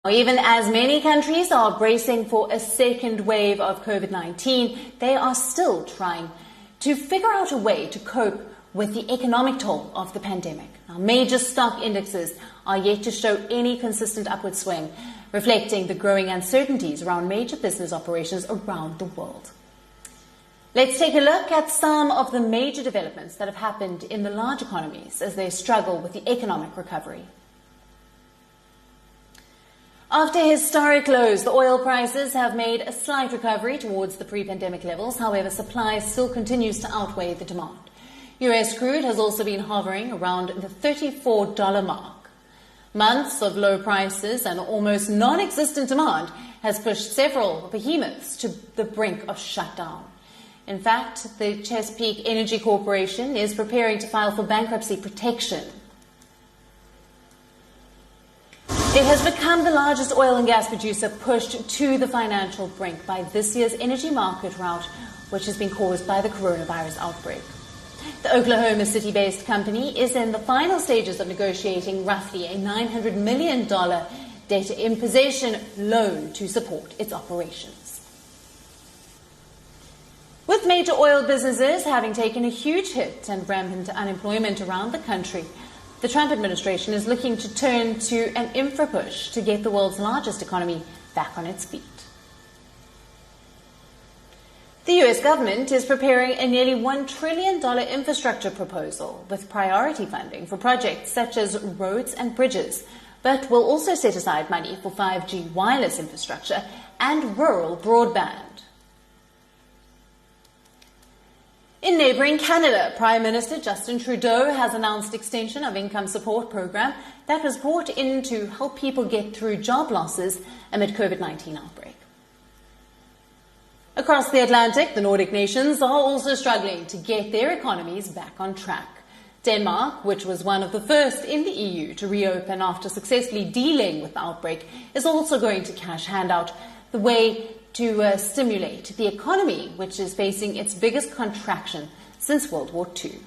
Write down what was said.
Even as many countries are bracing for a second wave of COVID-19, they are still trying to figure out a way to cope with the economic toll of the pandemic. Now, major stock indexes are yet to show any consistent upward swing, reflecting the growing uncertainties around major business operations around the world. Let's take a look at some of the major developments that have happened in the large economies as they struggle with the economic recovery. After historic lows, the oil prices have made a slight recovery towards the pre-pandemic levels. However, supply still continues to outweigh the demand. US crude has also been hovering around the $34 mark. Months of low prices and almost non-existent demand has pushed several behemoths to the brink of shutdown. In fact, the Chesapeake Energy Corporation is preparing to file for bankruptcy protection. It has become the largest oil and gas producer pushed to the financial brink by this year's energy market rout, which has been caused by the coronavirus outbreak. The Oklahoma City-based company is in the final stages of negotiating roughly a $900 million debtor in possession loan to support its operations. With major oil businesses having taken a huge hit and rampant unemployment around the country, the Trump administration is looking to turn to an infra push to get the world's largest economy back on its feet. The US government is preparing a nearly $1 trillion infrastructure proposal with priority funding for projects such as roads and bridges, but will also set aside money for 5G wireless infrastructure and rural broadband. In neighbouring Canada, Prime Minister Justin Trudeau has announced extension of income support program that was brought in to help people get through job losses amid COVID-19 outbreak. Across the Atlantic, the Nordic nations are also struggling to get their economies back on track. Denmark, which was one of the first in the EU to reopen after successfully dealing with the outbreak, is also going to cash handout the way to stimulate the economy, which is facing its biggest contraction since World War II.